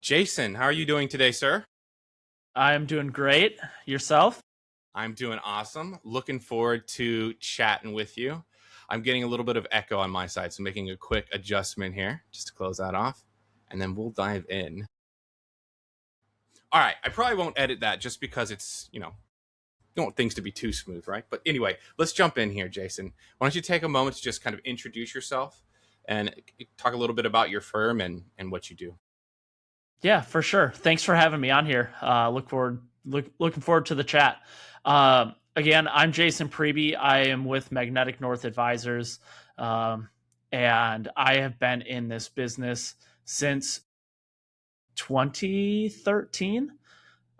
Jason, how are you doing today, sir? I'm doing great. Yourself? I'm doing awesome. Looking forward to chatting with you. I'm getting a little bit of echo on my side, so making a quick adjustment here just to close that off, and then we'll dive in. All right, I probably won't edit that just because don't want things to be too smooth, right? But anyway, let's jump in here, Jason. Why don't you take a moment to just kind of introduce yourself and talk a little bit about your firm and what you do? Yeah, for sure. Thanks for having me on here. Looking forward to the chat. Again, I'm Jason Priebe. I am with Magnetic North Advisors, um, and I have been in this business since 2013.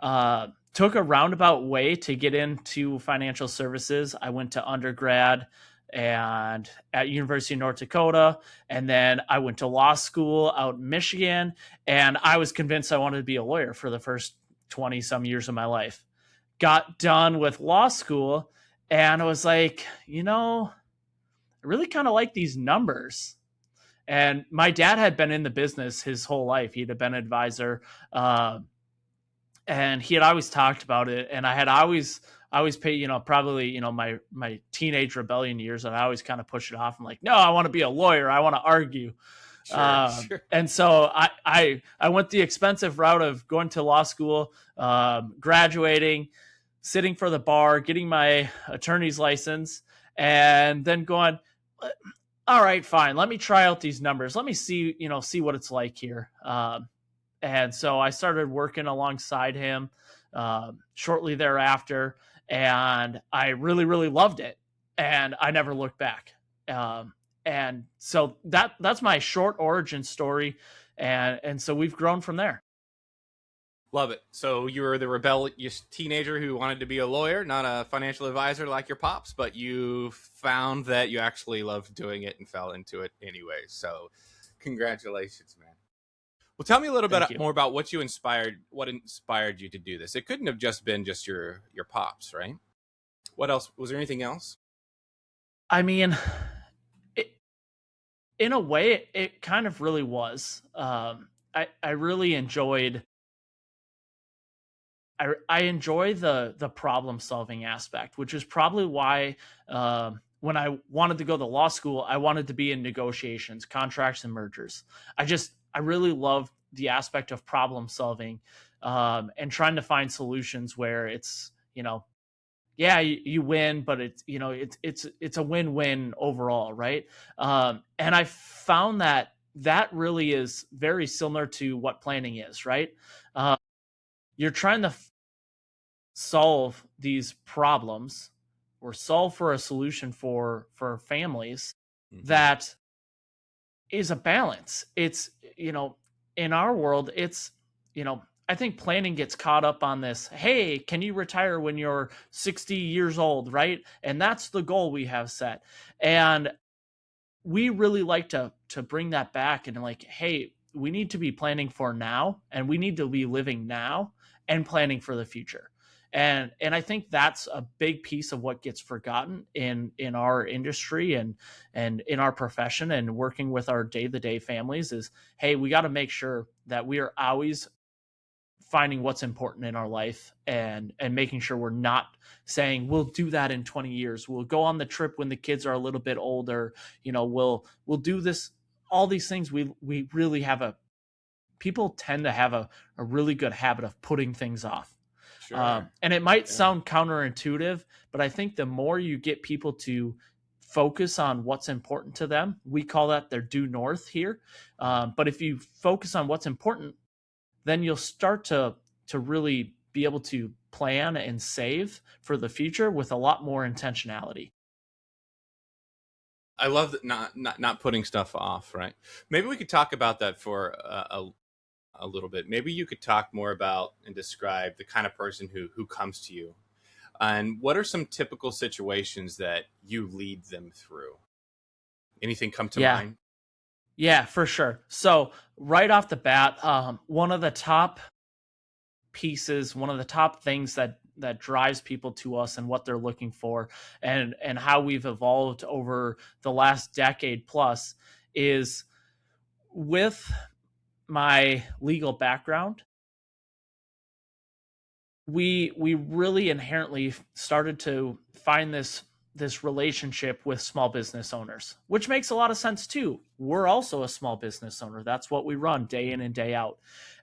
Took a roundabout way to get into financial services. I went to undergrad and at University of North Dakota, and then I went to law school out in Michigan, and I was convinced I wanted to be a lawyer for the first 20 some years of my life. Got done with law school, and I was like, I really kind of like these numbers. And my dad had been in the business his whole life. He'd have been an advisor. And he had always talked about it, and I had always pay, probably, my teenage rebellion years, and I always kind of push it off. I'm like, no, I want to be a lawyer, I want to argue. Sure, sure. And so I went the expensive route of going to law school, graduating, sitting for the bar, getting my attorney's license, and then going, all right, fine, let me try out these numbers, let me see what it's like here. And so I started working alongside him shortly thereafter, and I really, really loved it, and I never looked back. And so that's my short origin story, and so we've grown from there. Love it. So you were the rebellious teenager who wanted to be a lawyer, not a financial advisor like your pops, but you found that you actually loved doing it and fell into it anyway. So congratulations, man. Well, tell me a little Thank bit you. more about what inspired you to do this. It couldn't have just been just your pops, right? What else? Was there anything else? I mean, it, in a way, it kind of really was. I really enjoyed. I enjoy the problem solving aspect, which is probably why when I wanted to go to law school, I wanted to be in negotiations, contracts, and mergers. I really love the aspect of problem solving, and trying to find solutions where it's, yeah, you win, but it's a win-win overall, right? And I found that really is very similar to what planning is, right? Uh, you're trying to solve these problems or solve for a solution for families Mm-hmm. that is a balance. It's, in our world, it's, I think planning gets caught up on this. Hey, can you retire when you're 60 years old, right? And that's the goal we have set. And we really like to bring that back and like, hey, we need to be planning for now, and we need to be living now and planning for the future. And I think that's a big piece of what gets forgotten in our industry and in our profession and working with our day-to-day families is, hey, we got to make sure that we are always finding what's important in our life and making sure we're not saying we'll do that in 20 years, we'll go on the trip when the kids are a little bit older, we'll do this, all these things. We really have a people tend to have a really good habit of putting things off. Sure. And it might Yeah. sound counterintuitive, but I think the more you get people to focus on what's important to them, we call that their due north here. But if you focus on what's important, then you'll start to really be able to plan and save for the future with a lot more intentionality. I love that not putting stuff off, right? Maybe we could talk about that for a little bit. Maybe you could talk more about and describe the kind of person who comes to you, and what are some typical situations that you lead them through? Anything come to Yeah, mind? yeah, for sure. So right off the bat, one of the top pieces, one of the top things that drives people to us and what they're looking for, and how we've evolved over the last decade plus, is with my legal background, we really inherently started to find this relationship with small business owners, which makes a lot of sense too. We're also a small business owner. That's what we run day in and day out.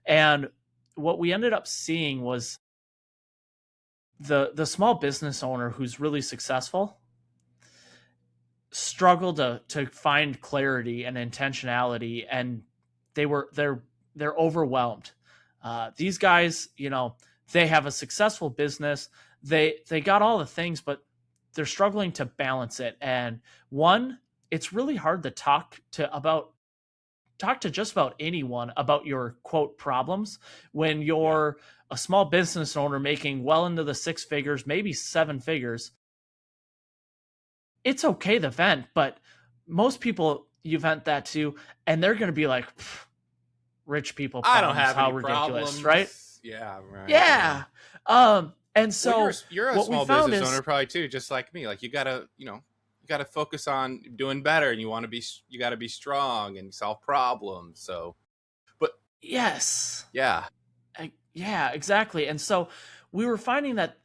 And what we ended up seeing was the small business owner who's really successful struggle to find clarity and intentionality, and they're overwhelmed. These guys, they have a successful business. They got all the things, but they're struggling to balance it. And one, it's really hard to talk to just about anyone about your quote problems when Yeah. you're a small business owner making well into the six figures, maybe seven figures. It's okay to vent, but most people you vent that to, and they're going to be like, rich people I don't problems, have how any ridiculous, right? problems. Yeah, right. Yeah. Yeah. And Well, so you're a what we small found business is, owner probably too, just like me. Like you gotta focus on doing better, and you gotta be strong and solve problems. So, but yes, yeah, yeah, exactly. And so we were finding that,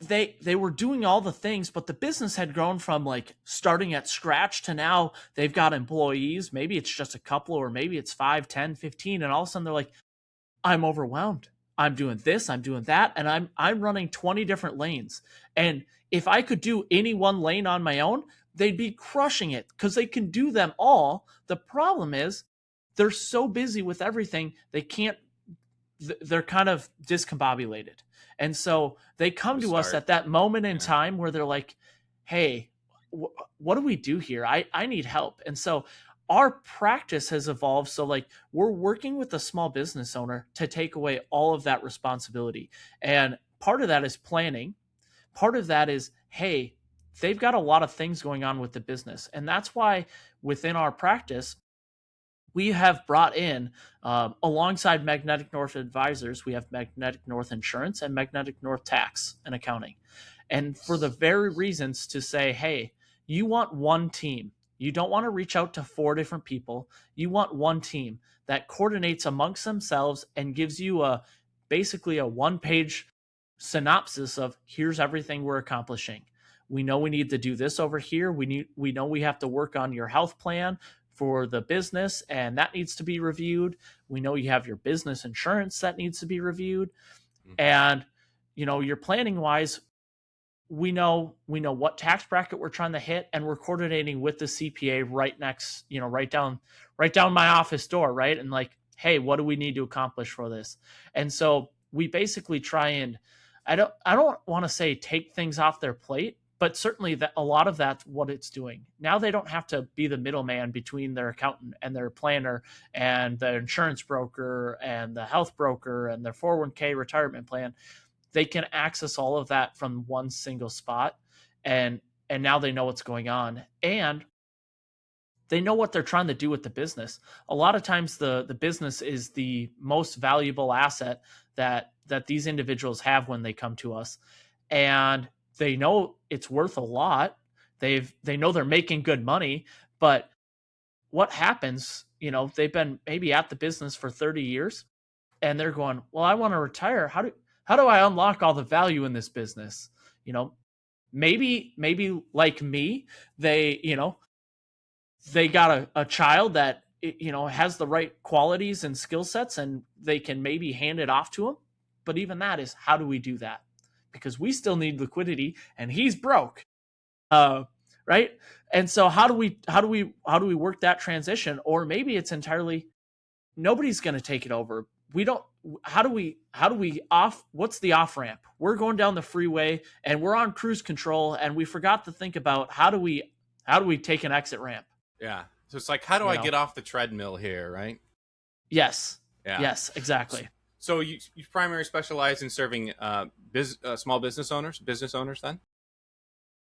they were doing all the things, but the business had grown from like starting at scratch to now they've got employees. Maybe it's just a couple, or maybe it's 5, 10, 15, and all of a sudden they're like, I'm overwhelmed. I'm doing this, I'm doing that, and I'm running 20 different lanes. And if I could do any one lane on my own, they'd be crushing it because they can do them all. The problem is they're so busy with everything, they can't they're kind of discombobulated. And so they come to to us start. at that moment in Yeah. time where they're like, hey, what do we do here? I need help. And so our practice has evolved. So, like, we're working with a small business owner to take away all of that responsibility. And part of that is planning. Part of that is, hey, they've got a lot of things going on with the business. And that's why within our practice, we have brought in, alongside Magnetic North Advisors, we have Magnetic North Insurance and Magnetic North Tax and Accounting. And for the very reasons to say, hey, you want one team. You don't want to reach out to four different people. You want one team that coordinates amongst themselves and gives you basically a one-page synopsis of here's everything we're accomplishing. We know we need to do this over here. We know we have to work on your health plan for the business, and that needs to be reviewed. We know you have your business insurance that needs to be reviewed. Mhm. And your planning wise, we know what tax bracket we're trying to hit, and we're coordinating with the CPA right next, right down my office door, right? And like, hey, what do we need to accomplish for this? And so we basically try and, I don't want to say take things off their plate, but certainly that a lot of that's what it's doing. Now they don't have to be the middleman between their accountant and their planner and the insurance broker and the health broker and their 401k retirement plan. They can access all of that from one single spot, and now they know what's going on, and they know what they're trying to do with the business. A lot of times the business is the most valuable asset that these individuals have when they come to us, and they know it's worth a lot. They know they're making good money, but what happens, they've been maybe at the business for 30 years, and they're going, well, I want to retire. How do I unlock all the value in this business? You know, maybe like me, they got a child that has the right qualities and skill sets, and they can maybe hand it off to him. But even that is, how do we do that? Because we still need liquidity, and he's broke. Right? And so how do we work that transition? Or maybe it's entirely nobody's going to take it over. We don't. How do we off? What's the off ramp? We're going down the freeway and we're on cruise control, and we forgot to think about how do we take an exit ramp. Yeah. So it's like, how do You I know? get off the treadmill here, right? Yes, Yeah. yes, exactly. So you primarily specialize in serving small business owners then?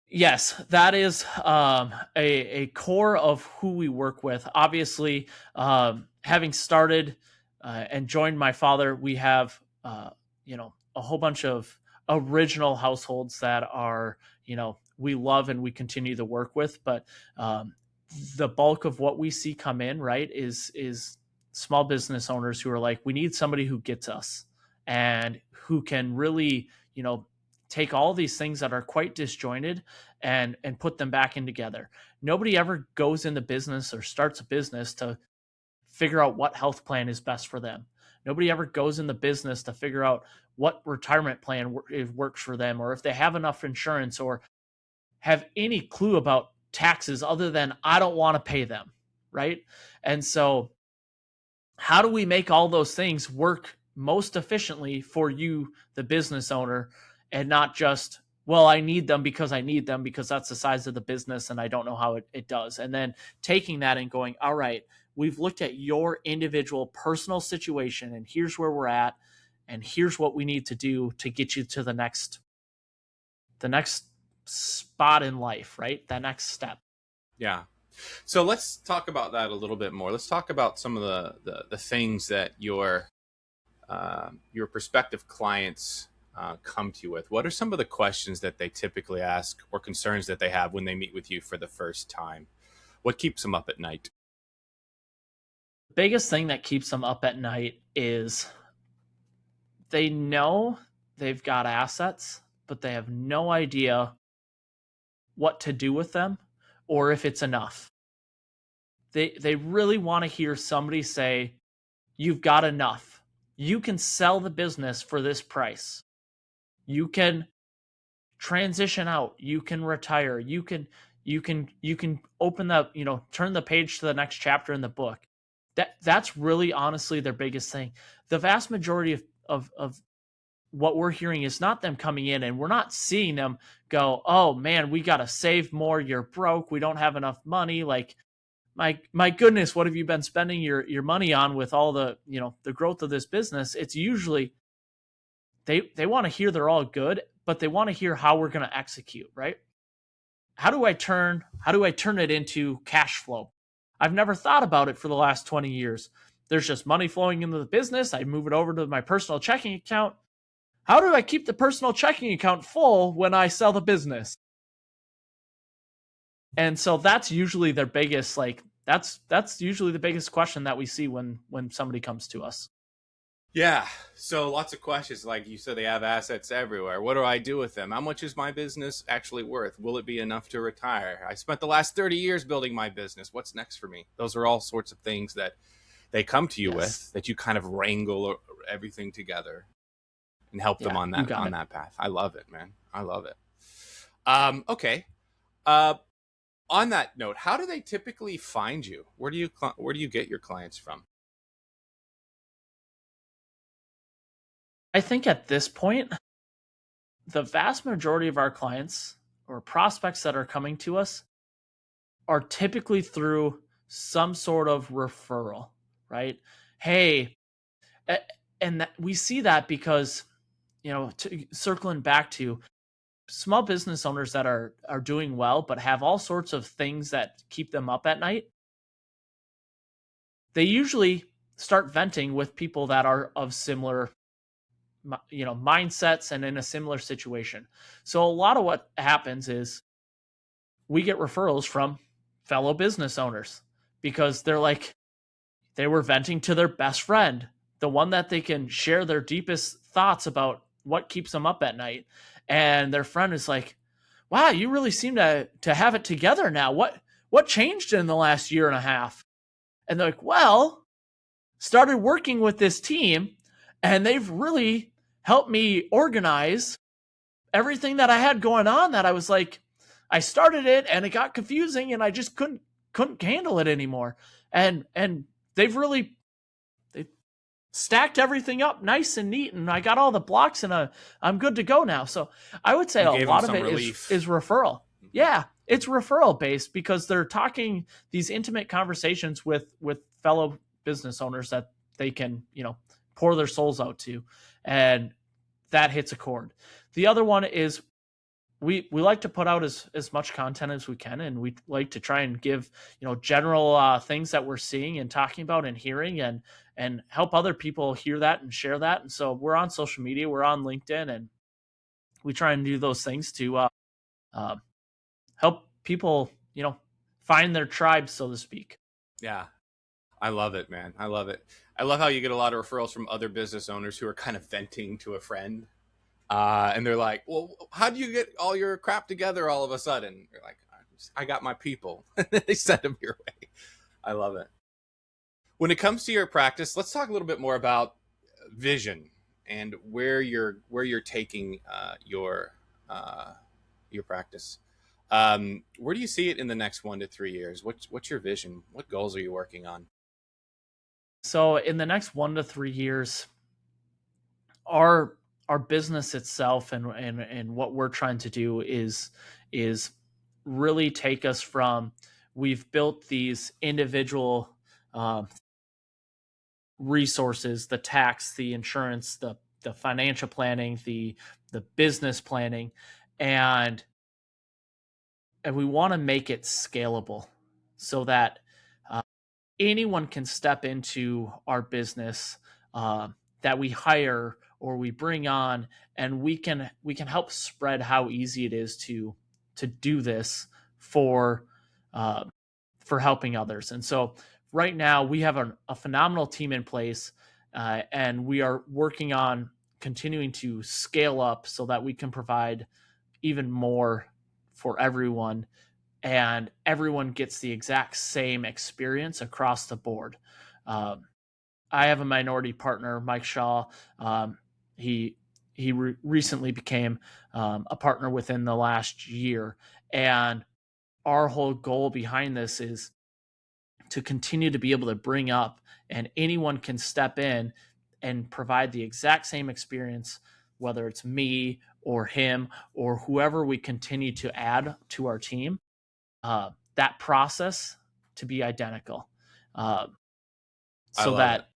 Yes, that is a core of who we work with. Obviously, having started and joined my father, we have a whole bunch of original households that are we love and we continue to work with. But the bulk of what we see come in, right, is small business owners who are like, we need somebody who gets us and who can really, take all these things that are quite disjointed and put them back in together. Nobody ever goes into business or starts a business to figure out what health plan is best for them. Nobody ever goes in the business to figure out what retirement plan works for them, or if they have enough insurance, or have any clue about taxes other than I don't want to pay them, right? And so how do we make all those things work most efficiently for you, the business owner, and not just, well, I need them because that's the size of the business and I don't know how it does. And then taking that and going, all right, we've looked at your individual personal situation and here's where we're at. And here's what we need to do to get you to the next spot in life, right? That next step. Yeah. So let's talk about that a little bit more. Let's talk about some of the things that your prospective clients come to you with. What are some of the questions that they typically ask or concerns that they have when they meet with you for the first time? What keeps them up at night? The biggest thing that keeps them up at night is they know they've got assets, but they have no idea what to do with them or if it's enough. They really want to hear somebody say, you've got enough. You can sell the business for this price. You can transition out. You can retire. You can open the, turn the page to the next chapter in the book. That's really honestly their biggest thing. The vast majority of what we're hearing is not them coming in, and we're not seeing them go, oh man, we got to save more. You're broke. We don't have enough money. Like, my goodness, what have you been spending your money on with all the, the growth of this business? It's usually they want to hear they're all good, but they want to hear how we're going to execute, right? How do I turn it into cash flow? I've never thought about it for the last 20 years. There's just money flowing into the business. I move it over to my personal checking account. How do I keep the personal checking account full when I sell the business? And so that's usually their biggest, that's usually the biggest question that we see when somebody comes to us. Yeah. So lots of questions. Like you said, they have assets everywhere. What do I do with them? How much is my business actually worth? Will it be enough to retire? I spent the last 30 years building my business. What's next for me? Those are all sorts of things that they come to you with, that you kind of wrangle everything together and help them on that path. I love it, man. I love it. Okay. On that note, how do they typically find you? Where do you get your clients from? I think at this point, the vast majority of our clients or prospects that are coming to us are typically through some sort of referral, right? Hey, and we see that because, circling back to small business owners that are doing well, but have all sorts of things that keep them up at night. They usually start venting with people that are of similar, mindsets and in a similar situation. So a lot of what happens is we get referrals from fellow business owners because they were venting to their best friend, the one that they can share their deepest thoughts about what keeps them up at night. And their friend is like, wow, you really seem to have it together now. What changed in the last year and a half? And they're like, well, started working with this team and they've really helped me organize everything that I had going on, that I was like, I started it and it got confusing and I just couldn't handle it anymore. And they've stacked everything up nice and neat, and I got all the blocks and I'm good to go now. So I would say a lot of it is referral. Yeah, it's referral based because they're talking these intimate conversations with fellow business owners that they can, pour their souls out to, and that hits a chord. The other one is we like to put out as much content as we can, and we like to try and give, general things that we're seeing and talking about and hearing, and help other people hear that and share that. And so we're on social media, we're on LinkedIn, and we try and do those things to help people, find their tribe, so to speak. Yeah. I love it, man. I love it. I love how you get a lot of referrals from other business owners who are kind of venting to a friend. And they're like, well, how do you get all your crap together all of a sudden? You're like, I got my people. They send them your way. I love it. When it comes to your practice, let's talk a little bit more about vision and where you're taking your practice. Where do you see it in the next 1 to 3 years? What's your vision? What goals are you working on? So in the next 1 to 3 years, our our business itself and what we're trying to do is really take us from, we've built these individual resources, the tax, the insurance, the financial planning, the business planning, and and we want to make it scalable so that uh, anyone can step into our business uh, that we hire or we bring on, and we can help spread how easy it is to do this for uh, for helping others. And so right now we have a phenomenal team in place, and we are working on continuing to scale up so that we can provide even more for everyone, and everyone gets the exact same experience across the board. Um, I have a minority partner, Mike Shaw. Um, he recently became a partner within the last year, and our whole goal behind this is to continue to be able to bring up, and anyone can step in and provide the exact same experience, whether it's me or him or whoever we continue to add to our team, that process to be identical, uh, I so love it. that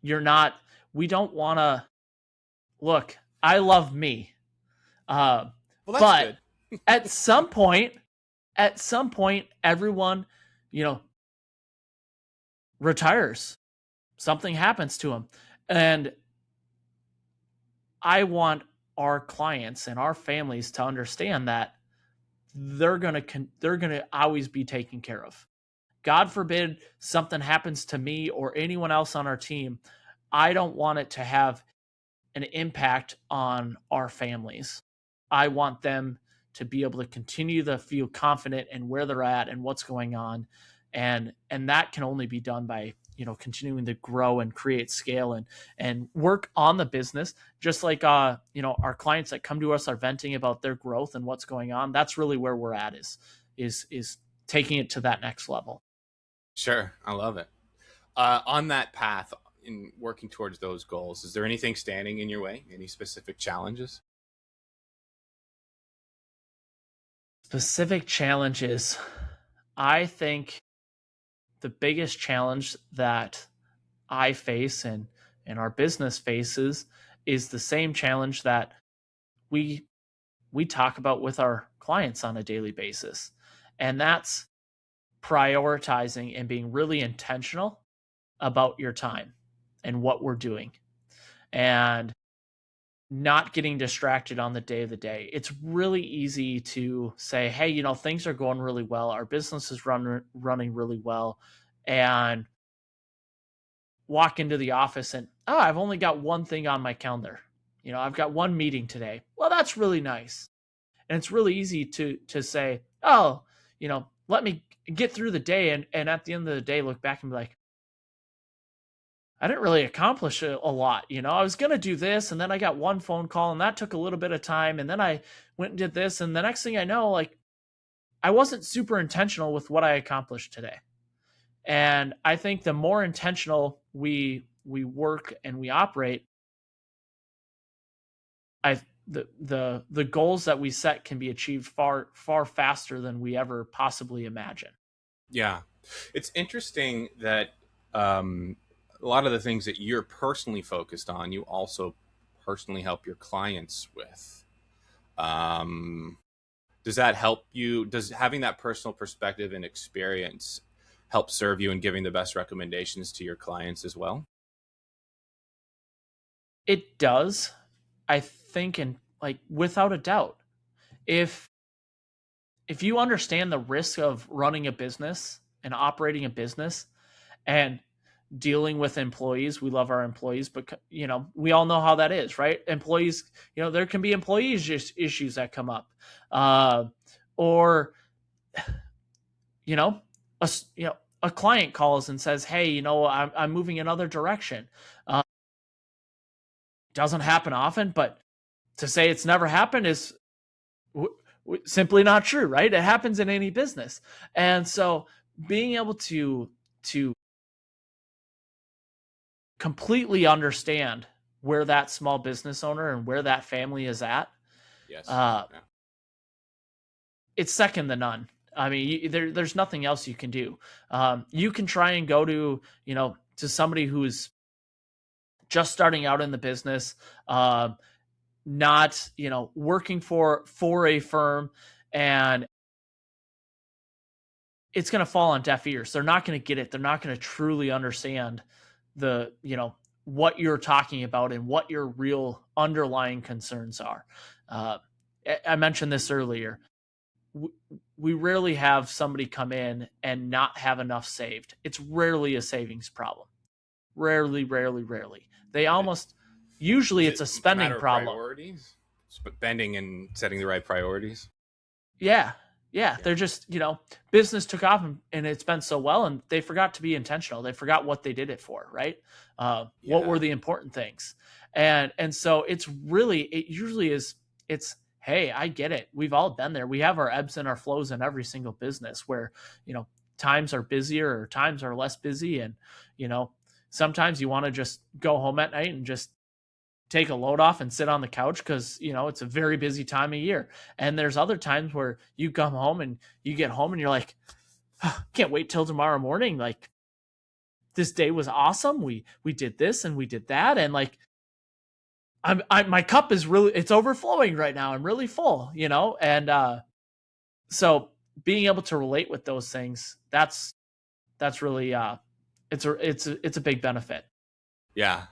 you're not, we don't want to, look, I love me, uh, Well, that's but good. at some point, everyone, you know, retires, something happens to them, and I want our clients and our families to understand that they're going to always be taken care of. God forbid something happens to me or anyone else on our team, I don't want it to have an impact on our families. I want them to be able to continue to feel confident in where they're at and what's going on, and that can only be done by, continuing to grow and create scale and work on the business, just like our clients that come to us are venting about their growth and what's going on. That's really where we're at, is taking it to that next level. Sure, I love it. On that path, in working towards those goals, is there anything standing in your way? Any specific challenges? Specific challenges. I think the biggest challenge that I face and our business faces is the same challenge that we we talk about with our clients on a daily basis. And that's prioritizing and being really intentional about your time and what we're doing, and not getting distracted on the day of the day. It's really easy to say, hey, things are going really well. Our business is running really well. And walk into the office and, oh, I've only got one thing on my calendar. I've got one meeting today. Well, that's really nice. And it's really easy to say, oh, let me get through the day, and at the end of the day look back and be like, I didn't really accomplish a lot. I was going to do this, and then I got one phone call, and that took a little bit of time, and then I went and did this, and the next thing I know, like, I wasn't super intentional with what I accomplished today. And I think the more intentional we work and we operate, I the goals that we set can be achieved far faster than we ever possibly imagine. Yeah, it's interesting that a lot of the things that you're personally focused on, you also personally help your clients with. Um, does that help you? Does having that personal perspective and experience help serve you in giving the best recommendations to your clients as well? It does, I think, and like without a doubt. If if you understand the risk of running a business and operating a business, and dealing with employees. We love our employees, but we all know how that is, right? Employees, there can be issues that come up, or you know, a a client calls and says, "Hey, I'm moving another direction." Doesn't happen often, but to say it's never happened is simply not true, right? It happens in any business, and so being able to completely understand where that small business owner and where that family is at, Yes. Yeah. it's second to none. I mean, there's nothing else you can do. You can try and go to somebody who's just starting out in the business, not working for a firm, and it's going to fall on deaf ears. They're not going to get it. They're not going to truly understand the what you're talking about and what your real underlying concerns are. I mentioned this earlier. We rarely have somebody come in and not have enough saved. It's rarely a savings problem. Rarely. They almost usually it's a spending problem. Priorities, spending and setting the right priorities. Yeah. They're just, business took off and it's been so well, and they forgot to be intentional. They forgot what they did it for, right? What were the important things? And so it usually is, hey, I get it. We've all been there. We have our ebbs and our flows in every single business where, times are busier or times are less busy. And, sometimes you want to just go home at night and just take a load off and sit on the couch because it's a very busy time of year. And there's other times where you come home and you get home and you're like, can't wait till tomorrow morning. Like, this day was awesome. We did this and we did that, and like my cup is it's overflowing right now. I'm really full, and so being able to relate with those things, that's really it's a big benefit. Yeah.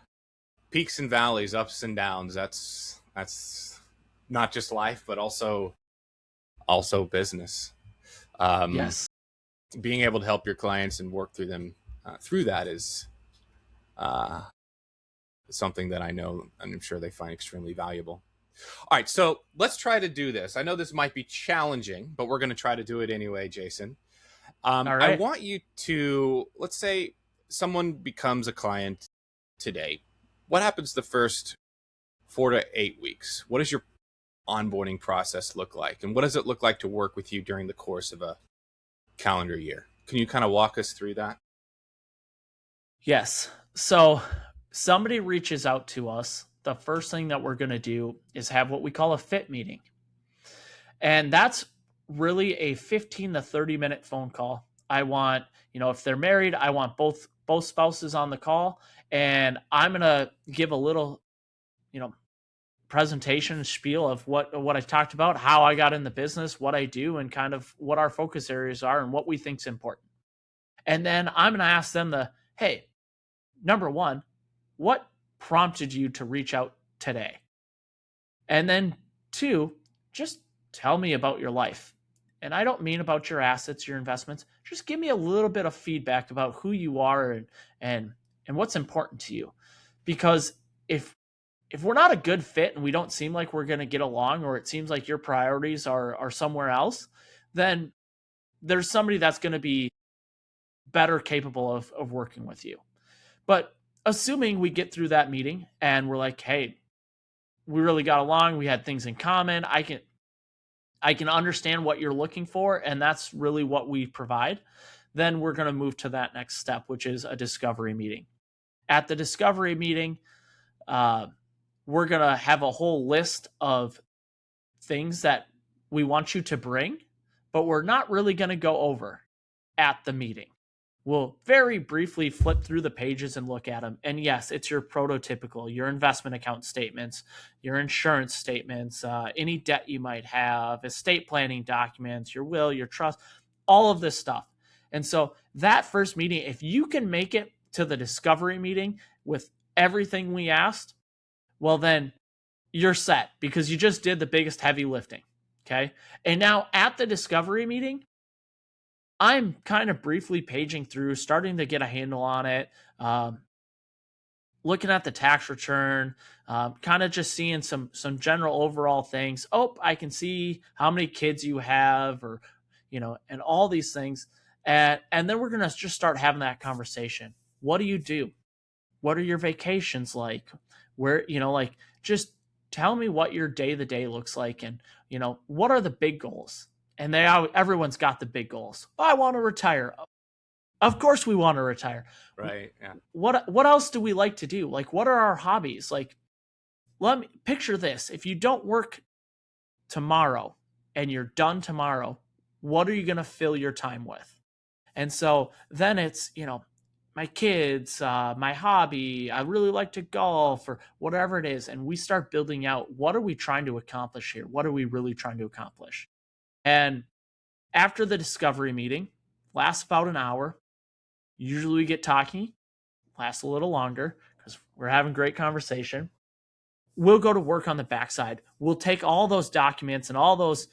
Peaks and valleys, ups and downs. That's not just life, but also business. Yes. Being able to help your clients and work through them through that is something that I know and I'm sure they find extremely valuable. All right, so let's try to do this. I know this might be challenging, but we're going to try to do it anyway, Jason. All right. I want you to, let's say someone becomes a client today. What happens the first 4 to 8 weeks? What does your onboarding process look like? And what does it look like to work with you during the course of a calendar year? Can you kind of walk us through that? Yes. So somebody reaches out to us. The first thing that we're going to do is have what we call a fit meeting. And that's really a 15 to 30 minute phone call. I want, if they're married, I want both spouses on the call, and I'm going to give a little, presentation spiel of what I talked about, how I got in the business, what I do, and kind of what our focus areas are and what we think is important. And then I'm going to ask them hey, number one, what prompted you to reach out today? And then 2, just tell me about your life. And I don't mean about your assets, your investments. Just give me a little bit of feedback about who you are and what's important to you. Because if we're not a good fit and we don't seem like we're going to get along, or it seems like your priorities are somewhere else, then there's somebody that's going to be better capable of working with you. But assuming we get through that meeting and we're like, hey, we really got along, we had things in common, I can understand what you're looking for, and that's really what we provide, then we're going to move to that next step, which is a discovery meeting. At the discovery meeting, we're going to have a whole list of things that we want you to bring, but we're not really going to go over at the meeting. We'll very briefly flip through the pages and look at them. And yes, it's your prototypical, your investment account statements, your insurance statements, any debt you might have, estate planning documents, your will, your trust, all of this stuff. And so that first meeting, if you can make it to the discovery meeting with everything we asked, well, then you're set because you just did the biggest heavy lifting. Okay. And now at the discovery meeting, I'm kind of briefly paging through, starting to get a handle on it, looking at the tax return, kind of just seeing some general overall things. Oh, I can see how many kids you have, or and all these things. And then we're gonna just start having that conversation. What do you do? What are your vacations like? Where like, just tell me what your day to day looks like, and what are the big goals? And everyone's got the big goals. Oh, I want to retire. Of course we want to retire. Right. Yeah. What else do we like to do? Like, what are our hobbies? Like, let me picture this. If you don't work tomorrow and you're done tomorrow, what are you going to fill your time with? And so then it's, my kids, my hobby, I really like to golf, or whatever it is. And we start building out, what are we trying to accomplish here? What are we really trying to accomplish? And after the discovery meeting, lasts about an hour. Usually we get talking, lasts a little longer because we're having great conversation. We'll go to work on the backside. We'll take all those documents and all those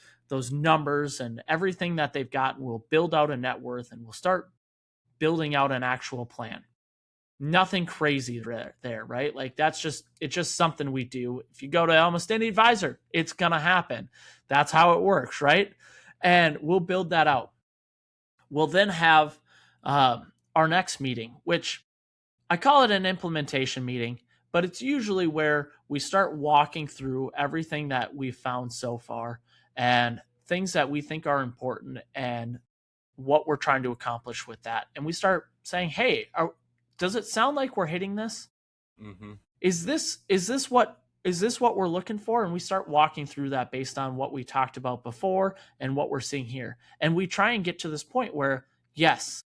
numbers and everything that they've got, and we'll build out a net worth, and we'll start building out an actual plan. Nothing crazy there, right? Like, it's just something we do. If you go to almost any advisor, it's going to happen. That's how it works, right? And we'll build that out. We'll then have our next meeting, which I call it an implementation meeting, but it's usually where we start walking through everything that we've found so far and things that we think are important and what we're trying to accomplish with that. And we start saying, hey, does it sound like we're hitting this? Mm-hmm. Is this what we're looking for? And we start walking through that based on what we talked about before and what we're seeing here. And we try and get to this point where, yes,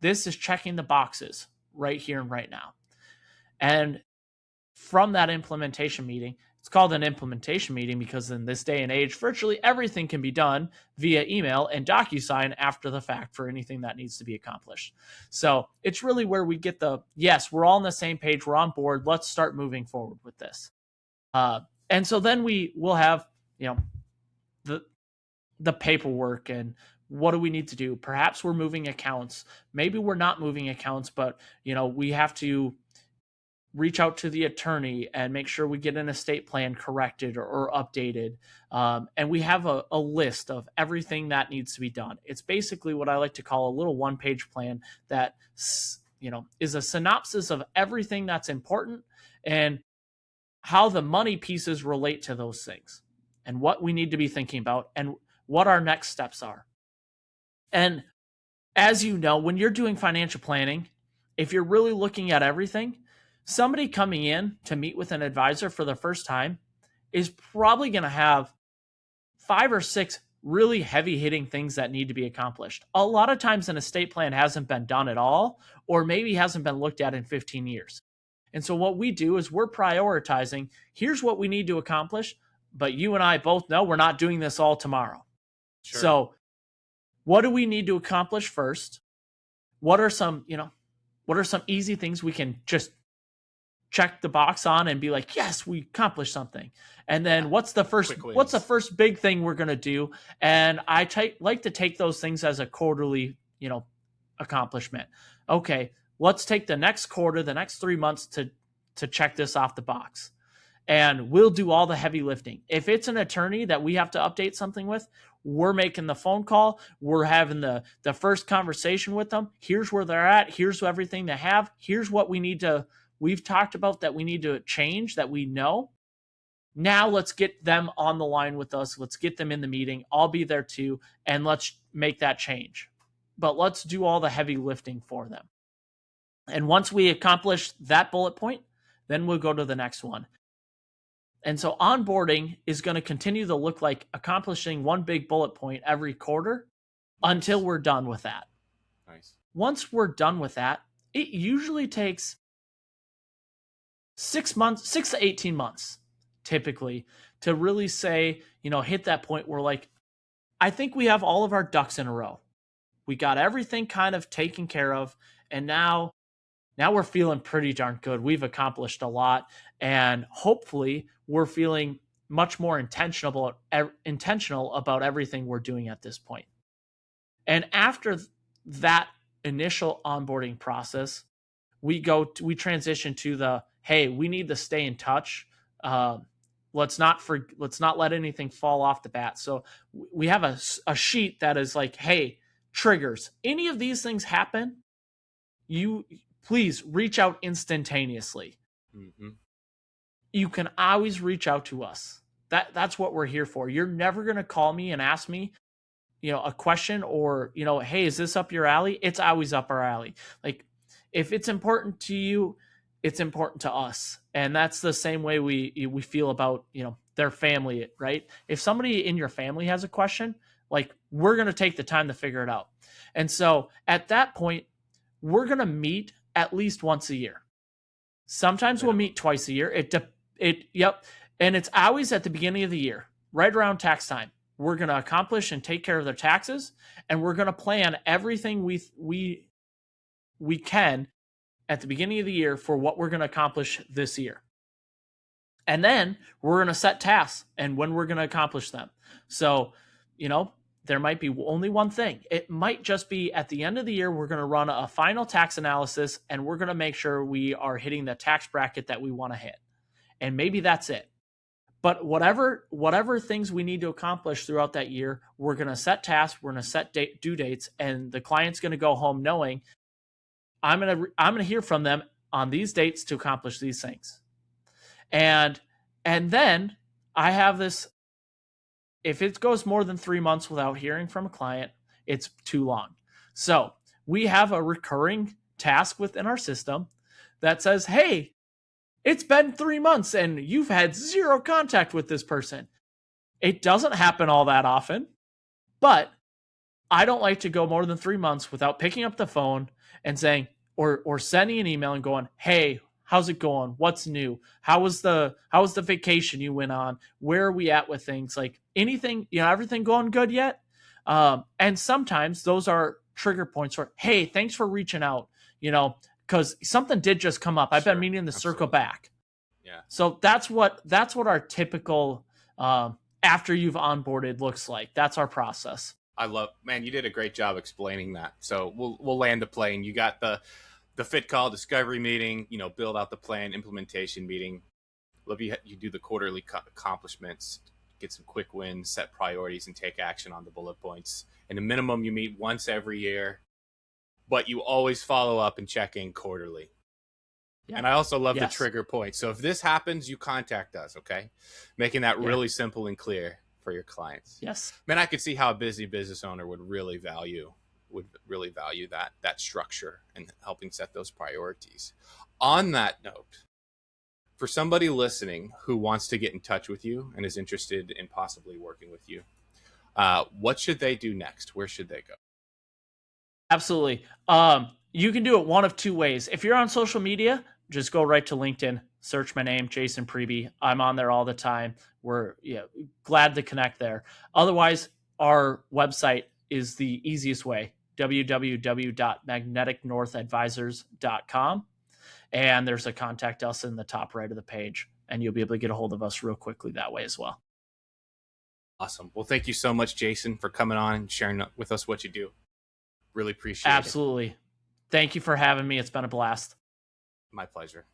this is checking the boxes right here and right now. And from that implementation meeting, it's called an implementation meeting because in this day and age, virtually everything can be done via email and DocuSign after the fact for anything that needs to be accomplished. So it's really where we get yes, we're all on the same page, we're on board, let's start moving forward with this. And so then we'll have, the paperwork and what do we need to do? Perhaps we're moving accounts. Maybe we're not moving accounts, but we have to reach out to the attorney and make sure we get an estate plan corrected or updated. And we have a list of everything that needs to be done. It's basically what I like to call a little one-page plan that is a synopsis of everything that's important and how the money pieces relate to those things and what we need to be thinking about and what our next steps are. And as you know, when you're doing financial planning, if you're really looking at everything, somebody coming in to meet with an advisor for the first time is probably going to have 5 or 6 really heavy hitting things that need to be accomplished. A lot of times an estate plan hasn't been done at all, or maybe hasn't been looked at in 15 years. And so what we do is we're prioritizing, here's what we need to accomplish, but you and I both know we're not doing this all tomorrow. Sure. So what do we need to accomplish first? What are some easy things we can just check the box on and be like, yes, we accomplished something. And then what's the first big thing we're going to do? And I like to take those things as a quarterly, accomplishment. Okay, let's take the next quarter, the next 3 months to check this off the box. And we'll do all the heavy lifting. If it's an attorney that we have to update something with, we're making the phone call. We're having the first conversation with them. Here's where they're at. Here's everything they have. Here's what we've talked about that we need to change that we know. Now let's get them on the line with us. Let's get them in the meeting. I'll be there too. And let's make that change. But let's do all the heavy lifting for them. And once we accomplish that bullet point, then we'll go to the next one. And so onboarding is going to continue to look like accomplishing one big bullet point every quarter until we're done with that. Nice. Once we're done with that, it usually takes 6 to 18 months, typically, to really say, hit that point where like, I think we have all of our ducks in a row. We got everything kind of taken care of. And now we're feeling pretty darn good. We've accomplished a lot. And hopefully we're feeling much more intentional about everything we're doing at this point. And after that initial onboarding process, we transition to the, hey, we need to stay in touch. Let's not let anything fall off the bat. So we have a sheet that is like, hey, triggers. Any of these things happen, you please reach out instantaneously. Mm-hmm. You can always reach out to us. That's what we're here for. You're never going to call me and ask me, a question, or, hey, is this up your alley? It's always up our alley. Like, if it's important to you, it's important to us. And that's the same way we feel about, their family, right? If somebody in your family has a question, like, we're going to take the time to figure it out. And so at that point, we're going to meet at least once a year. Sometimes we'll meet twice a year. Yep. And it's always at the beginning of the year, right around tax time. We're going to accomplish and take care of their taxes, and we're going to plan everything we can at the beginning of the year for what we're going to accomplish this year. And then we're going to set tasks and when we're going to accomplish them. So, there might be only one thing. It might just be at the end of the year, we're going to run a final tax analysis, and we're going to make sure we are hitting the tax bracket that we want to hit. And maybe that's it. But whatever things we need to accomplish throughout that year, we're going to set tasks, we're going to set due dates, and the client's going to go home knowing I'm going to hear from them on these dates to accomplish these things. And then I have this, if it goes more than 3 months without hearing from a client, it's too long. So we have a recurring task within our system that says, hey, it's been 3 months and you've had zero contact with this person. It doesn't happen all that often, but I don't like to go more than 3 months without picking up the phone and saying, or sending an email and going, hey, how's it going? What's new? How was the vacation you went on? Where are we at with things? Like, anything, everything going good yet? And sometimes those are trigger points for, hey, thanks for reaching out, because something did just come up. I've been meaning to circle back. Yeah. So that's what our typical after you've onboarded looks like. That's our process. Man, you did a great job explaining that. So we'll land the plane. You got the fit call, discovery meeting, build out the plan, implementation meeting. Love you do the quarterly accomplishments, get some quick wins, set priorities, and take action on the bullet points. And a minimum, you meet once every year, but you always follow up and check in quarterly. Yeah. And I also love the trigger point. So if this happens, you contact us, okay? Making that really simple and clear for your clients. Yes. Man, I could see how a busy business owner would really value that structure and helping set those priorities. On that note, for somebody listening who wants to get in touch with you and is interested in possibly working with you, what should they do next? Where should they go? Absolutely. You can do it one of two ways. If you're on social media, just go right to LinkedIn, search my name, Jason Priebe. I'm on there all the time. We're glad to connect there. Otherwise, our website is the easiest way, www.magneticnorthadvisors.com. And there's a contact us in the top right of the page, and you'll be able to get a hold of us real quickly that way as well. Awesome. Well, thank you so much, Jason, for coming on and sharing with us what you do. Really appreciate it. Absolutely. Thank you for having me. It's been a blast. My pleasure.